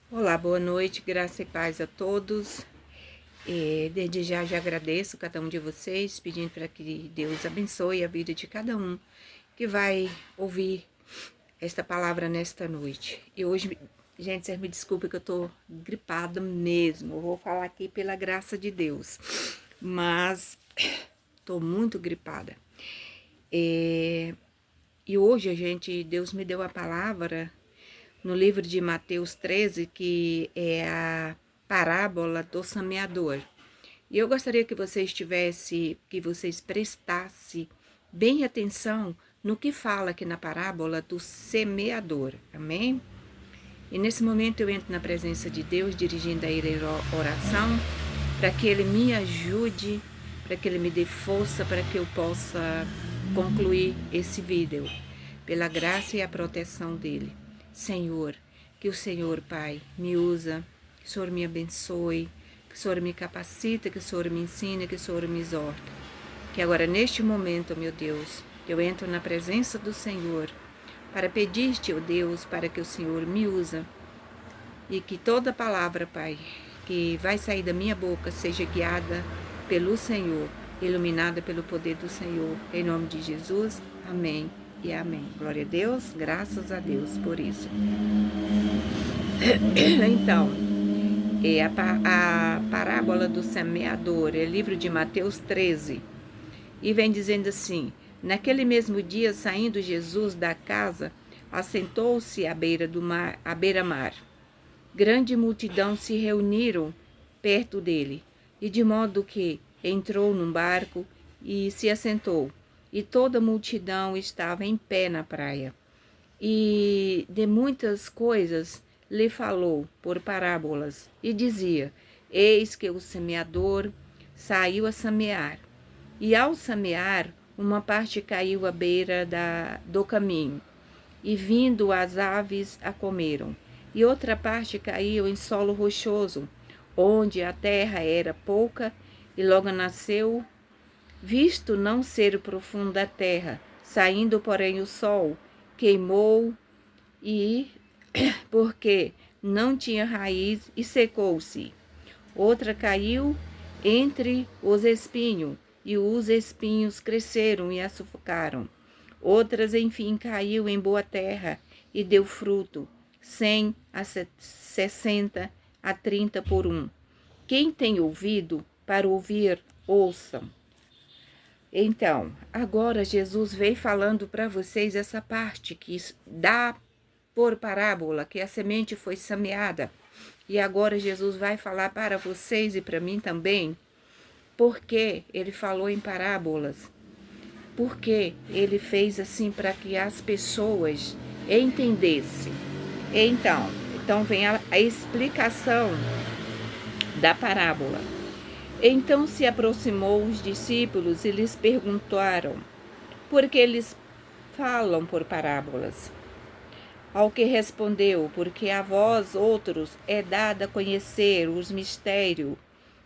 Olá, boa noite, graça e paz a todos. Desde já agradeço cada um de vocês, pedindo para que Deus abençoe a vida de cada um que vai ouvir esta palavra nesta noite. E hoje, gente, vocês me desculpem que eu tô gripada mesmo. Eu vou falar aqui pela graça de Deus, mas tô muito gripada. E hoje, Deus me deu a palavra no livro de Mateus 13, que é a parábola do semeador. E eu gostaria que vocês prestassem bem atenção no que fala aqui na parábola do semeador. Amém? E nesse momento eu entro na presença de Deus, dirigindo a Ele a oração, para que Ele me ajude, para que Ele me dê força, para que eu possa concluir esse vídeo, pela graça e a proteção dEle. Senhor, que o Senhor, Pai, me usa, que o Senhor me abençoe, que o Senhor me capacita, que o Senhor me ensina, que o Senhor me exorta. Que agora, neste momento, meu Deus, eu entro na presença do Senhor, para pedir-te, ó Deus, para que o Senhor me usa e que toda palavra, Pai, que vai sair da minha boca seja guiada pelo Senhor, iluminada pelo poder do Senhor. Em nome de Jesus, amém e amém. Glória a Deus, graças a Deus por isso. Então, a parábola do semeador é livro de Mateus 13, e vem dizendo assim: naquele mesmo dia, saindo Jesus da casa, assentou-se à beira-mar. Grande multidão se reuniram perto dele, e de modo que entrou num barco e se assentou, e toda a multidão estava em pé na praia. E de muitas coisas lhe falou por parábolas, e dizia: eis que o semeador saiu a semear. E ao semear, uma parte caiu à beira do caminho, e vindo as aves a comeram. E outra parte caiu em solo rochoso, onde a terra era pouca, e logo nasceu, visto não ser profunda a terra. Saindo, porém, o sol, queimou, e porque não tinha raiz, e secou-se. Outra caiu entre os espinhos, e os espinhos cresceram e a sufocaram. Outras, enfim, caiu em boa terra e deu fruto, 100 a 60 a 30 por um. Quem tem ouvido para ouvir, ouçam. Então, agora Jesus veio falando para vocês essa parte que dá por parábola, que a semente foi semeada. E agora Jesus vai falar para vocês e para mim também, porque ele falou em parábolas. Porque ele fez assim para que as pessoas entendessem. Então vem a explicação da parábola. Então se aproximou os discípulos e lhes perguntaram: por que eles falam por parábolas? Ao que respondeu: porque a vós outros é dado a conhecer os mistérios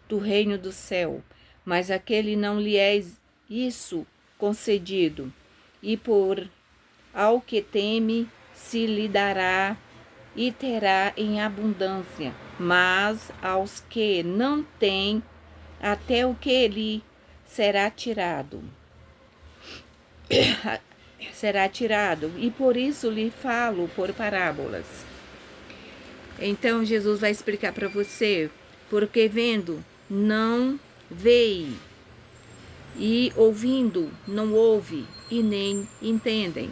do reino do céu, mas aquele não lhe é isso concedido. E ao que teme se lhe dará e terá em abundância, mas aos que não têm, até o que lhe será tirado. Será tirado, e por isso lhe falo por parábolas. Então Jesus vai explicar para você: porque vendo não vê, e ouvindo não ouve, e nem entendem,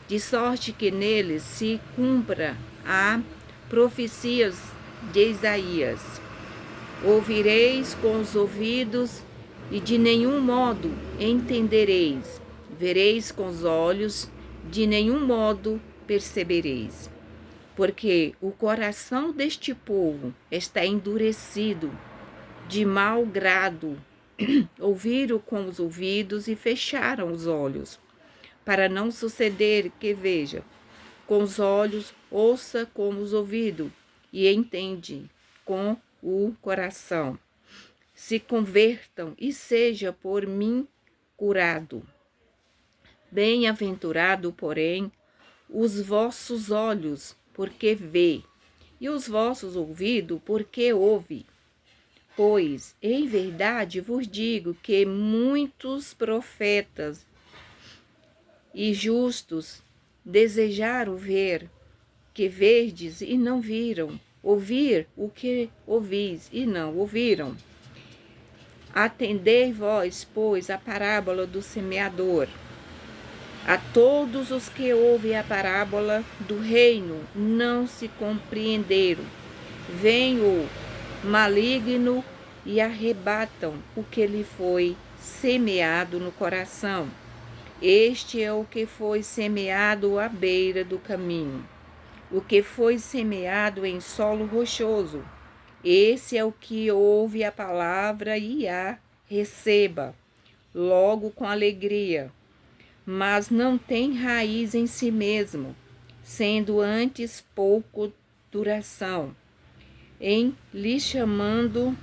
de sorte que neles se cumpra a profecias de Isaías. Ouvireis com os ouvidos, e de nenhum modo entendereis. Vereis com os olhos, de nenhum modo percebereis. Porque o coração deste povo está endurecido, de mau grado. Ouviram com os ouvidos e fecharam os olhos, para não suceder que veja com os olhos, ouça com os ouvidos, e entende com o coração. Se convertam e seja por mim curado. Bem-aventurado, porém, os vossos olhos, porque vê, e os vossos ouvidos, porque ouve. Pois, em verdade vos digo que muitos profetas e justos desejaram ver que verdes e não viram, ouvir o que ouvis e não ouviram. Atendei vós, pois, a parábola do semeador. A todos os que ouvem a parábola do reino não se compreenderam. Vem o maligno e arrebatam o que lhe foi semeado no coração. Este é o que foi semeado à beira do caminho. O que foi semeado em solo rochoso. Esse é o que ouve a palavra e a receba, logo com alegria, mas não tem raiz em si mesmo, sendo antes pouco duração. Em lhe chegando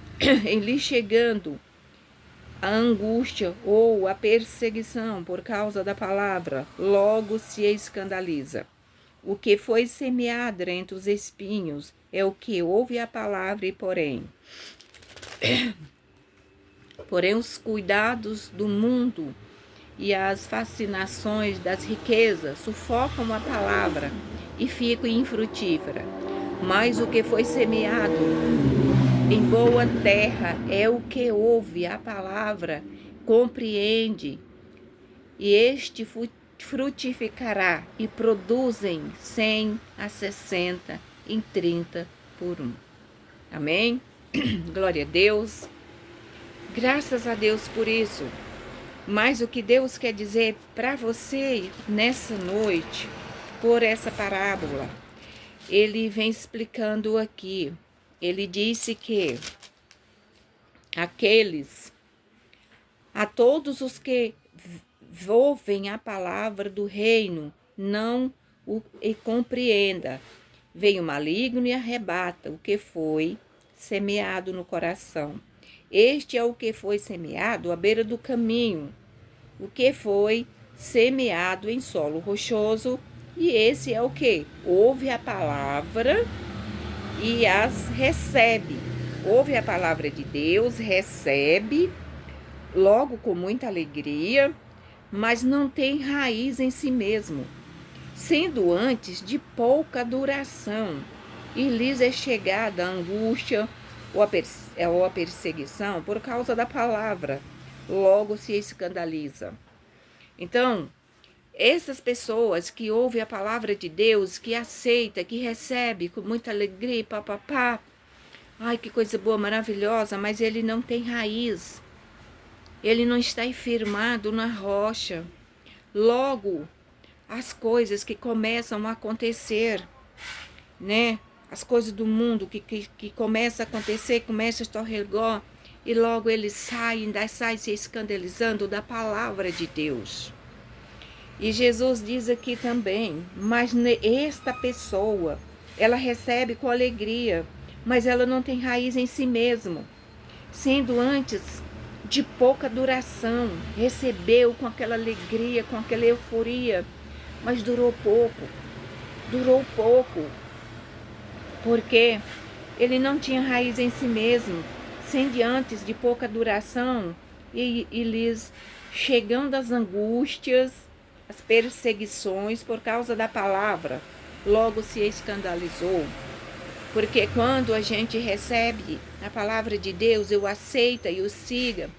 a angústia ou a perseguição por causa da palavra, logo se escandaliza. O que foi semeado entre os espinhos é o que ouve a palavra e porém os cuidados do mundo e as fascinações das riquezas sufocam a palavra e ficam infrutífera. Mas o que foi semeado em boa terra é o que ouve a palavra, compreende, e este frutificará e produzem 100 a 60 em 30 por 1. Amém? Glória a Deus. Graças a Deus por isso. Mas o que Deus quer dizer para você nessa noite, por essa parábola, ele vem explicando aqui. Ele disse que a todos os que ouvem a palavra do reino, não o compreenda. Vem o maligno e arrebata o que foi semeado no coração. Este é o que foi semeado à beira do caminho, o que foi semeado em solo rochoso, e esse é o que ouve a palavra e as recebe. Ouve a palavra de Deus, recebe, logo com muita alegria, mas não tem raiz em si mesmo, sendo antes de pouca duração, e lhes é chegada a angústia ou a perseguição por causa da palavra, logo se escandaliza. Então, essas pessoas que ouvem a palavra de Deus, que aceita, que recebe com muita alegria, papapá, ai que coisa boa, maravilhosa, mas ele não tem raiz, ele não está firmado na rocha. Logo, as coisas que começam a acontecer, né? As coisas do mundo que começam a acontecer, começam a escorregar, e logo eles saem se escandalizando da palavra de Deus. E Jesus diz aqui também, mas esta pessoa, ela recebe com alegria, mas ela não tem raiz em si mesmo, sendo antes de pouca duração, recebeu com aquela alegria, com aquela euforia, mas durou pouco, porque ele não tinha raiz em si mesmo, sendo antes de pouca duração, e lhes chegando as angústias, as perseguições por causa da palavra, logo se escandalizou. Porque quando a gente recebe a palavra de Deus, eu aceita e o siga,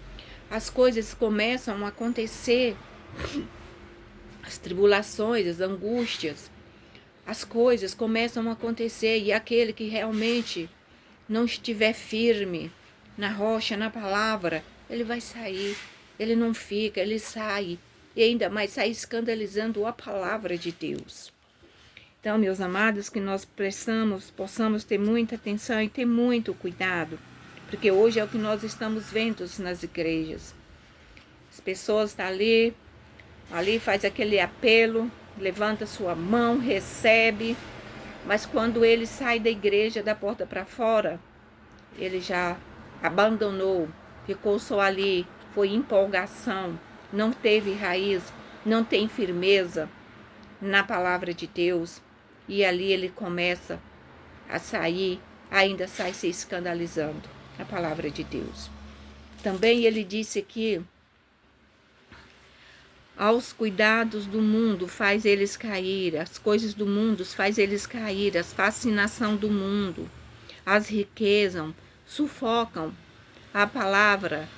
as coisas começam a acontecer, as tribulações, as angústias, as coisas começam a acontecer, e aquele que realmente não estiver firme na rocha, na palavra, ele vai sair, ele não fica, ele sai, e ainda mais sai escandalizando a palavra de Deus. Então, meus amados, que nós possamos ter muita atenção e ter muito cuidado, porque hoje é o que nós estamos vendo nas igrejas. As pessoas estão ali faz aquele apelo, levanta sua mão, recebe, mas quando ele sai da igreja, da porta para fora, ele já abandonou, ficou só ali, foi empolgação, não teve raiz, não tem firmeza na palavra de Deus, e ali ele começa a sair, ainda sai se escandalizando. A palavra de Deus. Também ele disse que aos cuidados do mundo faz eles cair, as coisas do mundo faz eles cair, as fascinação do mundo, as riquezas sufocam a palavra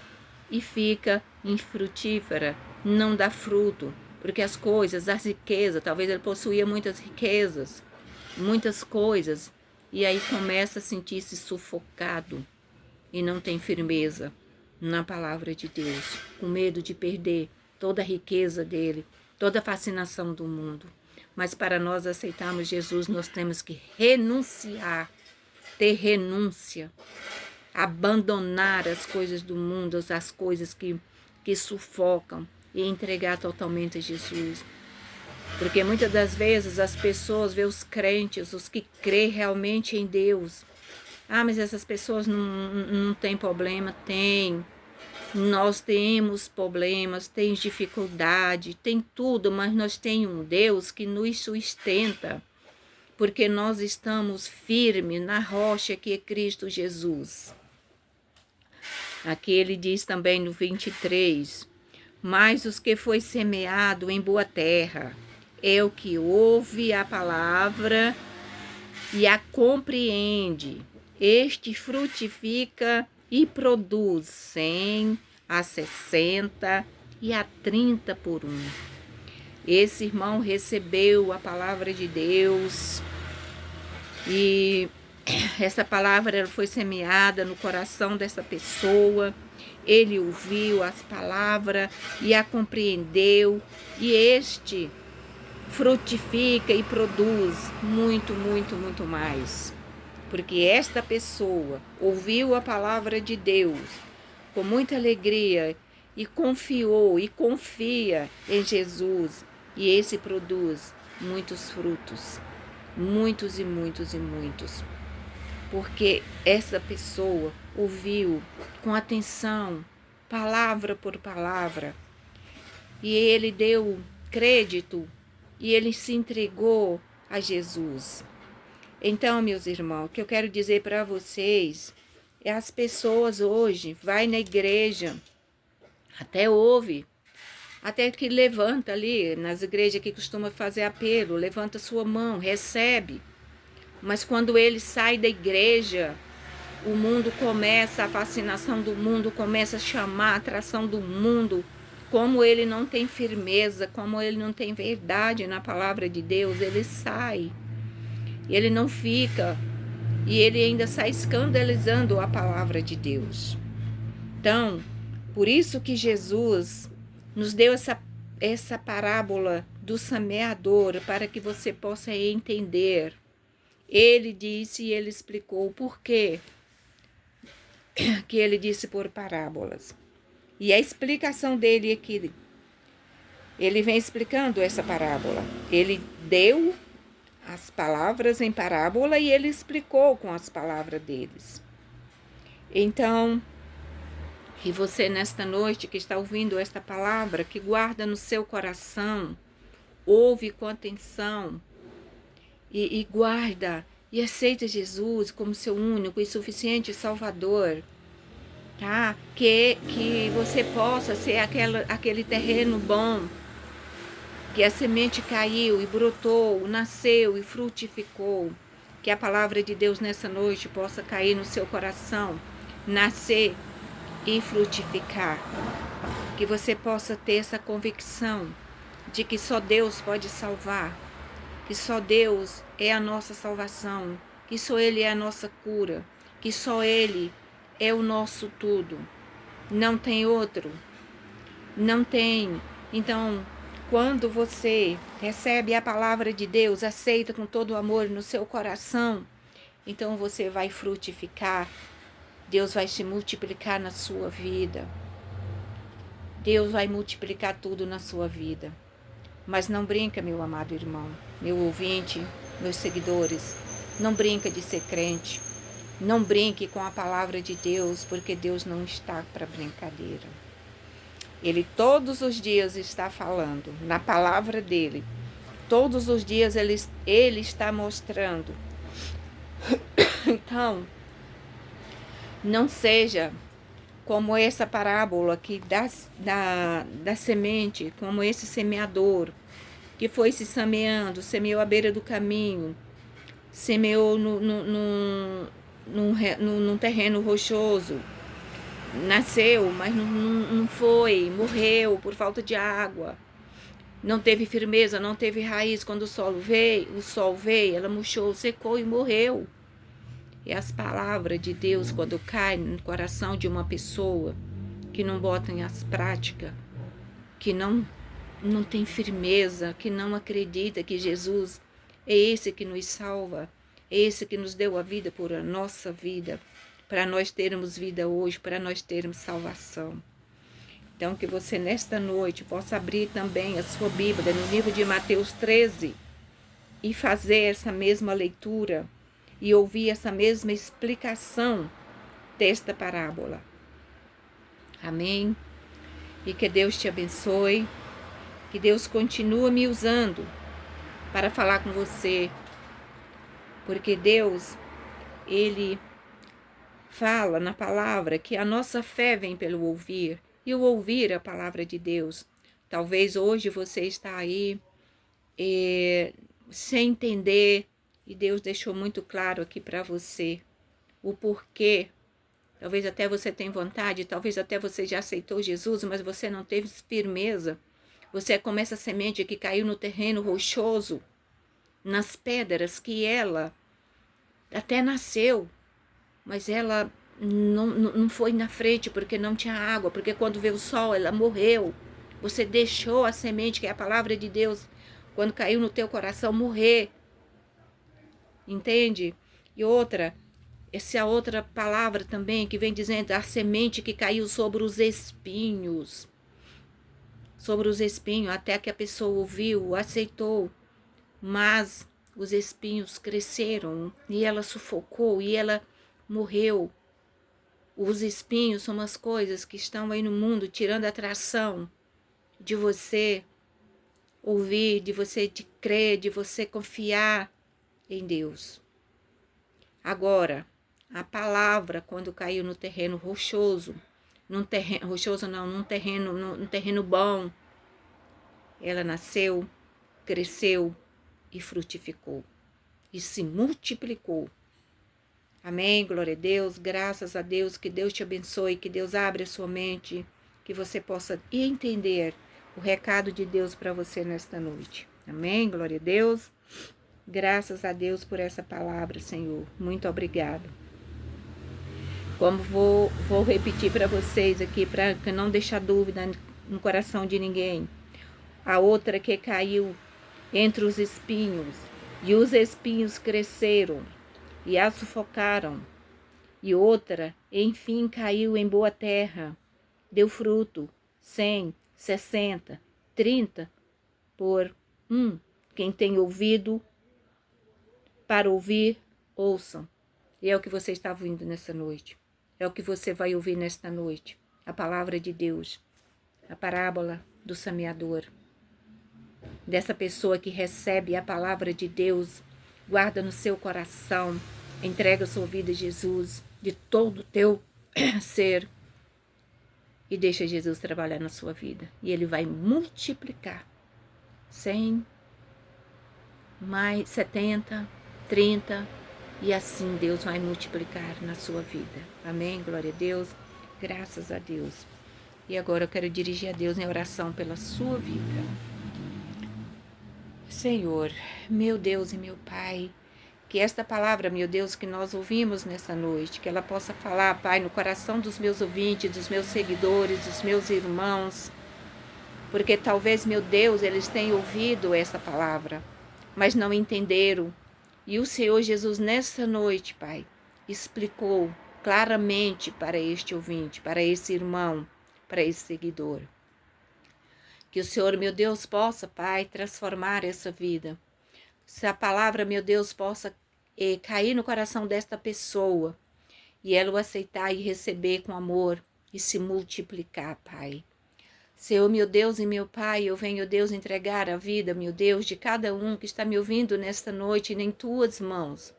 e fica infrutífera, não dá fruto, porque as coisas, as riquezas, talvez ele possuía muitas riquezas, muitas coisas, e aí começa a sentir-se sufocado e não tem firmeza na palavra de Deus, com medo de perder toda a riqueza dele, toda a fascinação do mundo. Mas para nós aceitarmos Jesus, nós temos que renunciar, ter renúncia, abandonar as coisas do mundo, as coisas que sufocam e entregar totalmente a Jesus. Porque muitas das vezes as pessoas veem os crentes, os que creem realmente em Deus. Mas essas pessoas não têm problema. Tem. Nós temos problemas, tem dificuldade, tem tudo, mas nós temos um Deus que nos sustenta, porque nós estamos firmes na rocha que é Cristo Jesus. Aqui ele diz também no 23, mas os que foi semeado em boa terra é o que ouve a palavra e a compreende. Este frutifica e produz 100, a 60 e a 30 por 1. Esse irmão recebeu a palavra de Deus e essa palavra foi semeada no coração dessa pessoa. Ele ouviu as palavras e a compreendeu, e este frutifica e produz muito, muito, muito mais. Porque esta pessoa ouviu a palavra de Deus com muita alegria e confiou e confia em Jesus, e esse produz muitos frutos, muitos e muitos e muitos. Porque essa pessoa ouviu com atenção, palavra por palavra, e ele deu crédito e ele se entregou a Jesus. Então, meus irmãos, o que eu quero dizer para vocês é as pessoas hoje vai na igreja, até ouve, até que levanta ali nas igrejas que costuma fazer apelo, levanta sua mão, recebe. Mas quando ele sai da igreja, o mundo começa, a fascinação do mundo começa a chamar a atração do mundo. Como ele não tem firmeza, como ele não tem verdade na palavra de Deus, ele sai. Ele não fica, e ele ainda sai escandalizando a palavra de Deus. Então, por isso que Jesus nos deu essa parábola do semeador, para que você possa entender. Ele disse e ele explicou o porquê que ele disse por parábolas. E a explicação dele aqui, ele vem explicando essa parábola. Ele deu as palavras em parábola e ele explicou com as palavras deles. Então, e você nesta noite que está ouvindo esta palavra, que guarda no seu coração, ouve com atenção e guarda e aceita Jesus como seu único e suficiente Salvador, tá? Que você possa ser aquele terreno bom, que a semente caiu e brotou, nasceu e frutificou. Que a palavra de Deus nessa noite possa cair no seu coração, nascer e frutificar. Que você possa ter essa convicção de que só Deus pode salvar, que só Deus é a nossa salvação, que só Ele é a nossa cura, que só Ele é o nosso tudo. Não tem outro. Não tem. Então, quando você recebe a palavra de Deus, aceita com todo o amor no seu coração, então você vai frutificar. Deus vai se multiplicar na sua vida. Deus vai multiplicar tudo na sua vida. Mas não brinca, meu amado irmão, meu ouvinte, meus seguidores. Não brinca de ser crente. Não brinque com a palavra de Deus, porque Deus não está para brincadeira. Ele todos os dias está falando, na palavra dele. Todos os dias ele está mostrando Então, não seja como essa parábola aqui da semente, como esse semeador que foi se semeando, semeou à beira do caminho, semeou num terreno rochoso, nasceu, mas não foi, morreu por falta de água, não teve firmeza, não teve raiz. Quando o sol veio, ela murchou, secou e morreu. E as palavras de Deus, quando caem no coração de uma pessoa que não bota em as práticas, que não tem firmeza, que não acredita que Jesus é esse que nos salva, é esse que nos deu a vida por a nossa vida, para nós termos vida hoje, para nós termos salvação. Então, que você nesta noite possa abrir também a sua Bíblia no livro de Mateus 13 e fazer essa mesma leitura e ouvir essa mesma explicação desta parábola. Amém? E que Deus te abençoe, que Deus continue me usando para falar com você, porque Deus, Ele fala na palavra que a nossa fé vem pelo ouvir, e o ouvir a palavra de Deus. Talvez hoje você está aí sem entender, e Deus deixou muito claro aqui para você o porquê. Talvez até você tenha vontade, talvez até você já aceitou Jesus, mas você não teve firmeza. Você é como essa semente que caiu no terreno rochoso, nas pedras, que ela até nasceu, mas ela não foi na frente porque não tinha água, porque quando veio o sol ela morreu. Você deixou a semente, que é a palavra de Deus, quando caiu no teu coração, morrer. Entende? E essa outra palavra também que vem dizendo a semente que caiu sobre os espinhos. Sobre os espinhos, até que a pessoa ouviu, aceitou, mas os espinhos cresceram e ela sufocou e ela morreu. Os espinhos são as coisas que estão aí no mundo tirando a atração de você ouvir, de você de crer, de você confiar em Deus. Agora, a palavra, quando caiu no terreno rochoso, num terreno bom, ela nasceu, cresceu e frutificou e se multiplicou. Amém, glória a Deus, graças a Deus, que Deus te abençoe, que Deus abra a sua mente, que você possa entender o recado de Deus para você nesta noite. Amém, glória a Deus, graças a Deus por essa palavra, Senhor, muito obrigado. Como vou repetir para vocês aqui, para não deixar dúvida no coração de ninguém. A outra que caiu entre os espinhos, e os espinhos cresceram e a sufocaram. E outra, enfim, caiu em boa terra, deu fruto, 100, 60, 30 por um. Quem tem ouvido para ouvir, ouçam. E é o que você está ouvindo nessa noite. É o que você vai ouvir nesta noite. A palavra de Deus, a parábola do semeador. Dessa pessoa que recebe a palavra de Deus, guarda no seu coração, entrega sua vida a Jesus de todo o teu ser e deixa Jesus trabalhar na sua vida. E Ele vai multiplicar 100, mais 70, 30 e assim Deus vai multiplicar na sua vida. Amém? Glória a Deus. Graças a Deus. E agora eu quero dirigir a Deus em oração pela sua vida. Senhor, meu Deus e meu Pai, que esta palavra, meu Deus, que nós ouvimos nessa noite, que ela possa falar, Pai, no coração dos meus ouvintes, dos meus seguidores, dos meus irmãos, porque talvez, meu Deus, eles tenham ouvido essa palavra, mas não entenderam. E o Senhor Jesus, nessa noite, Pai, explicou claramente para este ouvinte, para esse irmão, para esse seguidor. Que o Senhor, meu Deus, possa, Pai, transformar essa vida. Se a palavra, meu Deus, possa cair no coração desta pessoa e ela o aceitar e receber com amor e se multiplicar, Pai. Senhor, meu Deus e meu Pai, eu venho, Deus, entregar a vida, meu Deus, de cada um que está me ouvindo nesta noite em tuas mãos.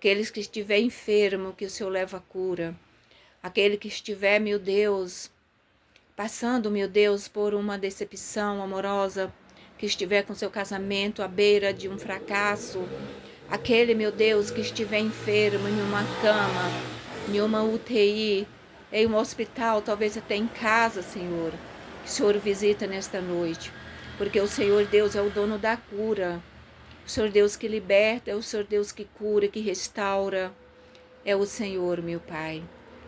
Aqueles que estiver enfermo, que o Senhor leva a cura. Aquele que estiver, meu Deus, passando, meu Deus, por uma decepção amorosa, que estiver com seu casamento à beira de um fracasso. Aquele, meu Deus, que estiver enfermo em uma cama, em uma UTI, em um hospital, talvez até em casa, Senhor. Que o Senhor visita nesta noite, porque o Senhor Deus é o dono da cura. O Senhor Deus que liberta, é o Senhor Deus que cura, que restaura. É o Senhor, meu Pai.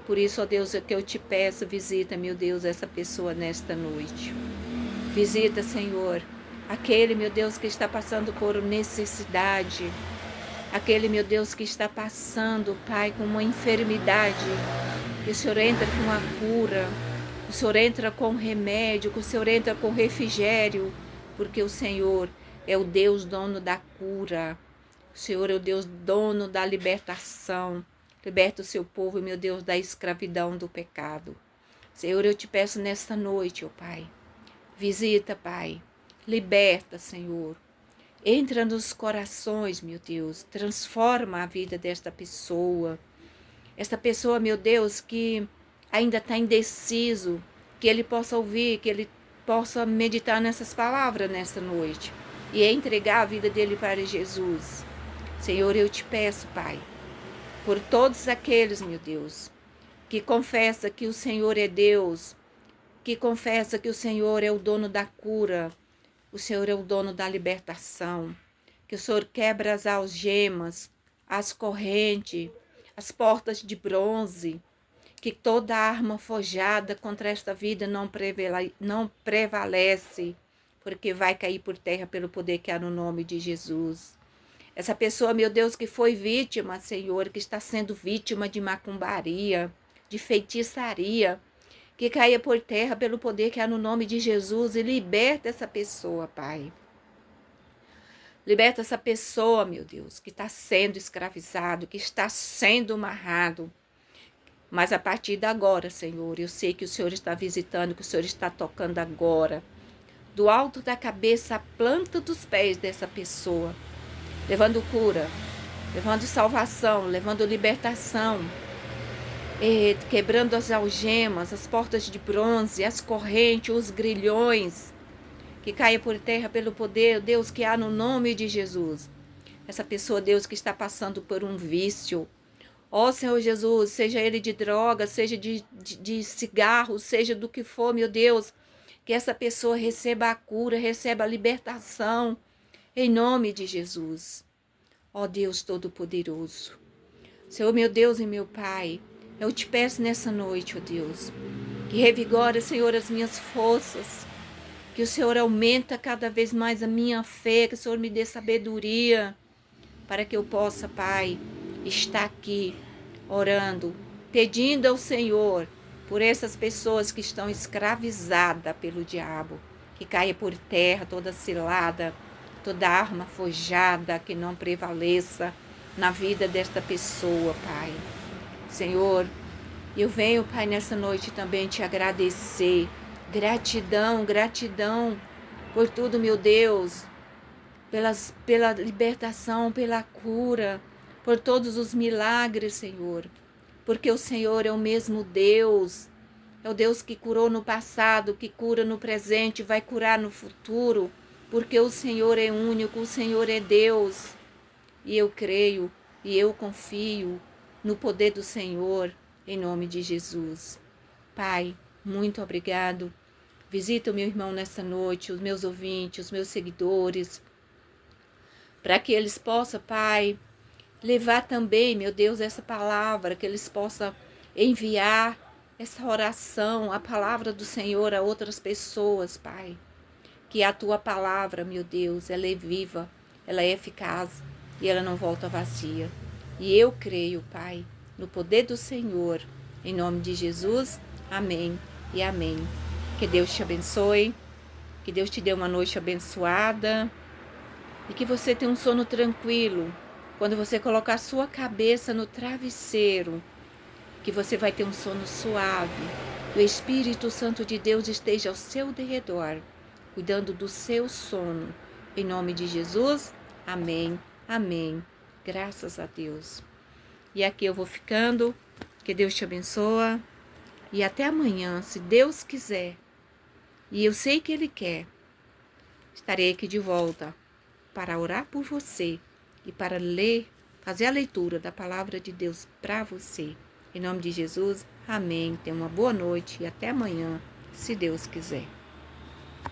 Por isso, ó Deus, é que eu te peço, visita, meu Deus, essa pessoa nesta noite. Visita, Senhor, aquele, meu Deus, que está passando por necessidade. Aquele, meu Deus, que está passando, Pai, com uma enfermidade. Que o Senhor entra com a cura. O Senhor entra com remédio, que o Senhor entra com refrigério. Porque o Senhor é o Deus dono da cura. O Senhor é o Deus dono da libertação. Liberta o seu povo, meu Deus, da escravidão do pecado. Senhor, eu te peço nesta noite, ó Pai. Visita, Pai. Liberta, Senhor. Entra nos corações, meu Deus. Transforma a vida desta pessoa. Esta pessoa, meu Deus, que ainda está indeciso. Que ele possa ouvir, que ele possa meditar nessas palavras nesta noite. E entregar a vida dele para Jesus. Senhor, eu te peço, Pai, por todos aqueles, meu Deus, que confessa que o Senhor é Deus, que confessa que o Senhor é o dono da cura, o Senhor é o dono da libertação, que o Senhor quebra as algemas, as correntes, as portas de bronze, que toda arma forjada contra esta vida não prevalece, porque vai cair por terra pelo poder que há no nome de Jesus. Essa pessoa, meu Deus, que foi vítima, Senhor, que está sendo vítima de macumbaria, de feitiçaria, que caia por terra pelo poder que há no nome de Jesus e liberta essa pessoa, Pai. Liberta essa pessoa, meu Deus, que está sendo escravizado, que está sendo amarrado. Mas a partir de agora, Senhor, eu sei que o Senhor está visitando, que o Senhor está tocando agora, do alto da cabeça à planta dos pés dessa pessoa, levando cura, levando salvação, levando libertação, quebrando as algemas, as portas de bronze, as correntes, os grilhões, que caia por terra pelo poder, Deus, que há no nome de Jesus. Essa pessoa, Deus, que está passando por um vício, ó Senhor Jesus, seja ele de droga, seja de cigarro, seja do que for, meu Deus, que essa pessoa receba a cura, receba a libertação, em nome de Jesus. Ó Deus Todo-Poderoso, Senhor meu Deus e meu Pai, eu te peço nessa noite, ó Deus, que revigore, Senhor, as minhas forças, que o Senhor aumenta cada vez mais a minha fé, que o Senhor me dê sabedoria, para que eu possa, Pai, estar aqui orando, pedindo ao Senhor por essas pessoas que estão escravizadas pelo diabo, que caia por terra toda cilada, toda arma forjada que não prevaleça na vida desta pessoa, Pai. Senhor, eu venho, Pai, nessa noite também te agradecer. Gratidão, gratidão por tudo, meu Deus, pela libertação, pela cura, por todos os milagres, Senhor. Porque o Senhor é o mesmo Deus, é o Deus que curou no passado, que cura no presente, vai curar no futuro. Porque o Senhor é único, o Senhor é Deus. E eu creio e eu confio no poder do Senhor, em nome de Jesus. Pai, muito obrigado. Visita o meu irmão nessa noite, os meus ouvintes, os meus seguidores, para que eles possam, Pai, levar também, meu Deus, essa palavra, que eles possam enviar essa oração, a palavra do Senhor a outras pessoas, Pai. Que a tua palavra, meu Deus, ela é viva, ela é eficaz e ela não volta vazia. E eu creio, Pai, no poder do Senhor, em nome de Jesus, amém e amém. Que Deus te abençoe, que Deus te dê uma noite abençoada e que você tenha um sono tranquilo. Quando você colocar a sua cabeça no travesseiro, que você vai ter um sono suave. Que o Espírito Santo de Deus esteja ao seu derredor, cuidando do seu sono. Em nome de Jesus, amém, amém. Graças a Deus. E aqui eu vou ficando. Que Deus te abençoe. E até amanhã, se Deus quiser. E eu sei que Ele quer. Estarei aqui de volta para orar por você e para ler, fazer a leitura da palavra de Deus para você. Em nome de Jesus, amém. Tenha uma boa noite e até amanhã, se Deus quiser.